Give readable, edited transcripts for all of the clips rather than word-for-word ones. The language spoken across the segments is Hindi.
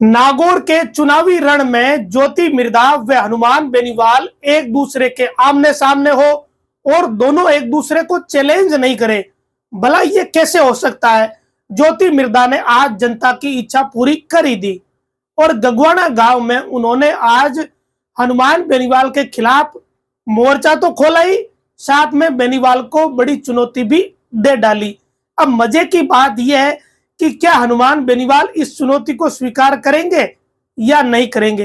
नागौर के चुनावी रण में ज्योति मिर्धा व हनुमान बेनीवाल एक दूसरे के आमने सामने हो और दोनों एक दूसरे को चैलेंज नहीं करे। भला ये कैसे हो सकता है? ज्योति मिर्धा ने आज जनता की इच्छा पूरी कर ही दी और गगवाना गांव में उन्होंने आज हनुमान बेनीवाल के खिलाफ मोर्चा तो खोला ही, साथ में बेनीवाल को बड़ी चुनौती भी दे डाली। अब मजे की बात यह है कि क्या हनुमान बेनीवाल इस चुनौती को स्वीकार करेंगे या नहीं करेंगे।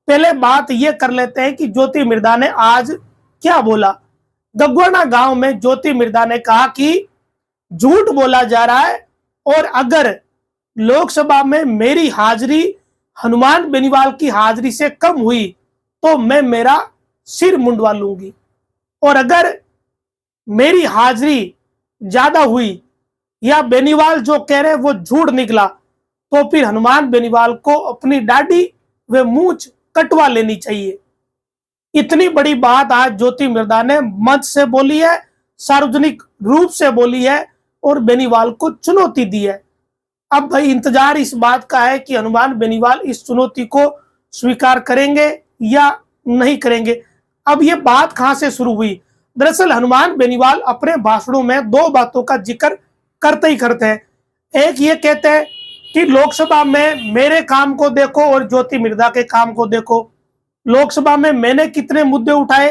पहले बात यह कर लेते हैं कि ज्योति मिर्धा ने आज क्या बोला। गगवाना गांव में ज्योति मिर्धा ने कहा कि झूठ बोला जा रहा है और अगर लोकसभा में मेरी हाजिरी हनुमान बेनीवाल की हाजिरी से कम हुई तो मैं मेरा सिर मुंडवा लूंगी, और अगर मेरी हाजिरी ज्यादा हुई या बेनीवाल जो कह रहे वो झूठ निकला तो फिर हनुमान बेनीवाल को अपनी दाढ़ी व मूंछ कटवा लेनी चाहिए। इतनी बड़ी बात आज ज्योति मिर्धा ने मंच से बोली है, सार्वजनिक रूप से बोली है और बेनीवाल को चुनौती दी है। अब भाई इंतजार इस बात का है कि हनुमान बेनीवाल इस चुनौती को स्वीकार करेंगे या नहीं करेंगे। अब ये बात कहां से शुरू हुई? दरअसल हनुमान बेनीवाल अपने भाषणों में दो बातों का जिक्र करते ही करते हैं। एक ये कहते हैं कि लोकसभा में मेरे काम को देखो और ज्योति मिर्धा के काम को देखो। लोकसभा में मैंने कितने मुद्दे उठाए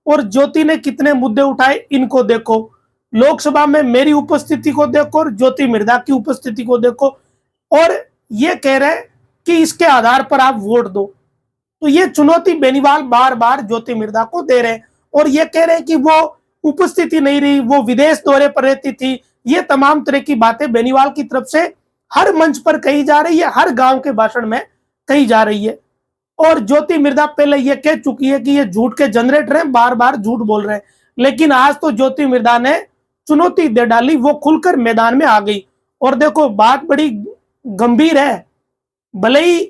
और ज्योति ने कितने मुद्दे उठाए, इनको देखो। लोकसभा में मेरी उपस्थिति को देखो और ज्योति मिर्धा की उपस्थिति को देखो, और ये कह रहे हैं कि इसके आधार पर आप वोट दो। तो ये चुनौती बेनीवाल बार बार ज्योति मिर्धा को दे रहे हैं और ये कह रहे हैं कि वो उपस्थिति नहीं रही, वो विदेश दौरे पर रहती थी। ये तमाम तरह की बातें बेनीवाल की तरफ से हर मंच पर कही जा रही है, हर गांव के भाषण में कही जा रही है। और ज्योति मिर्धा पहले ये कह चुकी है कि ये झूठ के जनरेटर हैं, बार बार झूठ बोल रहे हैं। लेकिन आज तो ज्योति मिर्धा ने चुनौती दे डाली, वो खुलकर मैदान में आ गई। और देखो बात बड़ी गंभीर है। भले ही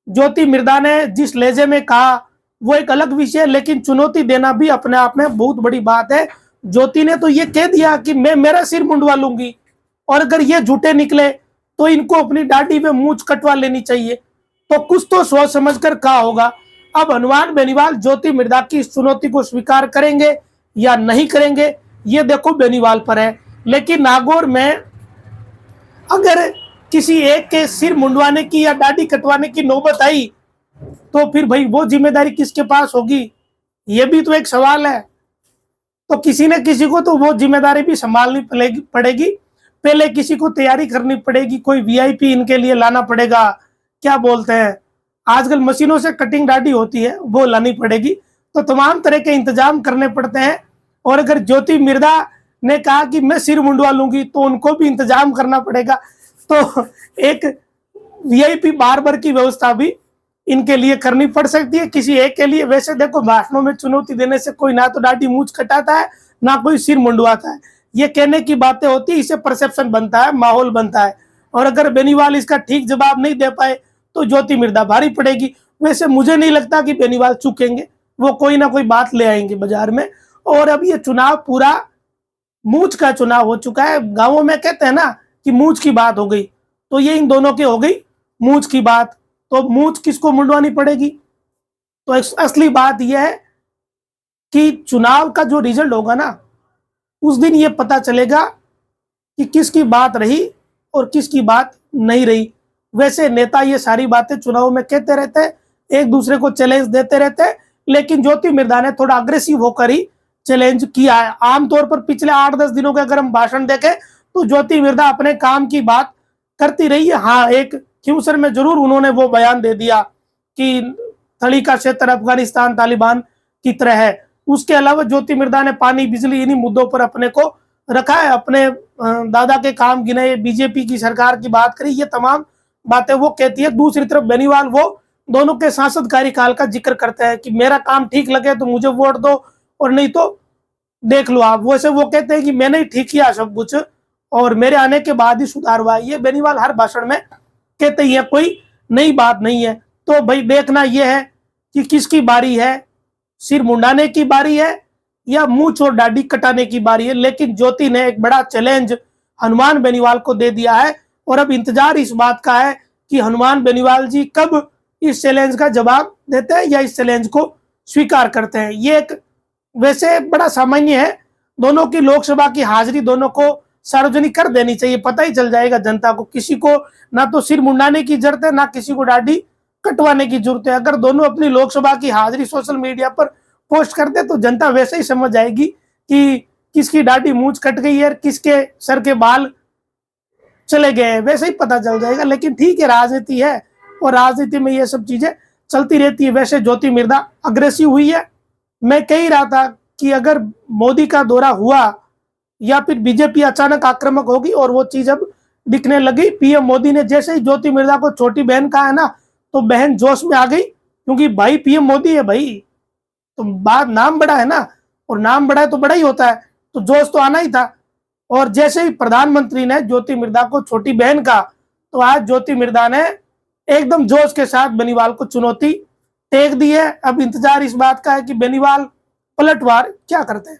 ज्योति मिर्धा ने जिस लहजे में कहा वो एक अलग विषय है, लेकिन चुनौती देना भी अपने आप में बहुत बड़ी बात है। ज्योति ने तो ये कह दिया कि मैं मेरा सिर मुंडवा लूंगी और अगर ये झूठे निकले तो इनको अपनी दाढ़ी में मूंछ कटवा लेनी चाहिए। तो कुछ तो सोच समझ कर कहा होगा। अब हनुमान बेनीवाल ज्योति मिर्धा की इस चुनौती को स्वीकार करेंगे या नहीं करेंगे, ये देखो बेनीवाल पर है। लेकिन नागौर में अगर किसी एक के सिर मुंडवाने की या दाढ़ी कटवाने की नौबत आई तो फिर भाई वो जिम्मेदारी किसके पास होगी, ये भी तो एक सवाल है। तो किसी न किसी को तो वो जिम्मेदारी भी संभालनी पड़ेगी। पहले किसी को तैयारी करनी पड़ेगी, कोई वीआईपी इनके लिए लाना पड़ेगा। क्या बोलते हैं, आजकल मशीनों से कटिंग दाढ़ी होती है, वो लानी पड़ेगी। तो तमाम तरह के इंतजाम करने पड़ते हैं। और अगर ज्योति मिर्धा ने कहा कि मैं सिर मुंडवा लूंगी तो उनको भी इंतजाम करना पड़ेगा। तो एक वीआईपी बार्बर की व्यवस्था भी इनके लिए करनी पड़ सकती है किसी एक के लिए। वैसे देखो भाषणों में चुनौती देने से कोई ना तो दाढ़ी मूंछ कटाता है ना कोई सिर मुंडवाता है। ये कहने की बातें होती है, इससे परसेप्शन बनता है, माहौल बनता है। और अगर बेनीवाल इसका ठीक जवाब नहीं दे पाए तो ज्योति मिर्धा भारी पड़ेगी। वैसे मुझे नहीं लगता कि बेनीवाल चूकेंगे, वो कोई ना कोई बात ले आएंगे बाजार में। और अब ये चुनाव पूरा मूंछ का चुनाव हो चुका है। गाँवों में कहते हैं ना कि मूंछ की बात हो गई, तो ये इन दोनों की हो गई मूंछ की बात। तो मूंछ किसको मुंडवानी पड़ेगी? तो असली बात यह है कि चुनाव का जो रिजल्ट होगा ना, उस दिन ये पता चलेगा कि किसकी बात रही और किसकी बात नहीं रही। वैसे नेता ये सारी बातें चुनाव में कहते रहते हैं, एक दूसरे को चैलेंज देते रहते हैं, लेकिन ज्योति मिर्धा ने थोड़ा अग्रेसिव होकर ही चैलेंज किया है। आमतौर पर पिछले 8-10 दिनों के अगर हम भाषण देखें तो ज्योति मिर्धा अपने काम की बात करती रही है। हाँ, एक खिंवसर में जरूर उन्होंने वो बयान दे दिया कि थली का क्षेत्र अफगानिस्तान तालिबान की तरह है। उसके अलावा ज्योति मिर्धा ने पानी, बिजली, इन्हीं मुद्दों पर अपने को रखा है। अपने दादा के काम गिने, बीजेपी की सरकार की बात करी, ये तमाम बातें वो कहती है। दूसरी तरफ बेनीवाल वो दोनों के सांसद कार्यकाल का जिक्र करते हैं कि मेरा काम ठीक लगे तो मुझे वोट दो और नहीं तो देख लो आप। वैसे वो कहते हैं कि मैंने ही ठीक किया सब कुछ और मेरे आने के बाद ही सुधार हुआ। ये बेनीवाल हर भाषण में कहते ही है, कोई नई बात नहीं है। तो भाई देखना यह है कि किसकी बारी है, सिर मुंडाने की बारी है या मूंछ और दाढ़ी कटाने की बारी है। लेकिन ज्योति ने एक बड़ा चैलेंज हनुमान बेनीवाल को दे दिया है और अब इंतजार इस बात का है कि हनुमान बेनीवाल जी कब इस चैलेंज का जवाब देते हैं या इस चैलेंज को स्वीकार करते हैं। ये एक वैसे बड़ा सामान्य है, दोनों की लोकसभा की हाजिरी दोनों को सार्वजनिक कर देनी चाहिए, पता ही चल जाएगा जनता को। किसी को ना तो सिर मुंडाने की जरूरत है, ना किसी को दाढ़ी कटवाने की जरूरत है। अगर दोनों अपनी लोकसभा की हाजिरी सोशल मीडिया पर पोस्ट कर दे तो जनता वैसे ही समझ जाएगी कि किसकी दाढ़ी मूंछ कट गई है, किसके सर के बाल चले गए, वैसे ही पता चल जाएगा। लेकिन ठीक है, राजनीति है और राजनीति में ये सब चीजें चलती रहती है। वैसे ज्योति मिर्धा अग्रेसिव हुई है। मैं कह ही रहा था कि अगर मोदी का दौरा हुआ या फिर बीजेपी अचानक आक्रामक होगी, और वो चीज अब दिखने लगी। पीएम मोदी ने जैसे ही ज्योति मिर्धा को छोटी बहन कहा है ना, तो बहन जोश में आ गई, क्योंकि भाई पीएम मोदी है भाई, तो बात नाम बड़ा है ना, और नाम बड़ा है तो बड़ा ही होता है, तो जोश तो आना ही था। और जैसे ही प्रधानमंत्री ने ज्योति मिर्धा को छोटी बहन कहा, तो आज ज्योति मिर्धा ने एकदम जोश के साथ बेनीवाल को चुनौती टेक दी है। अब इंतजार इस बात का है कि बेनीवाल पलटवार क्या करते हैं।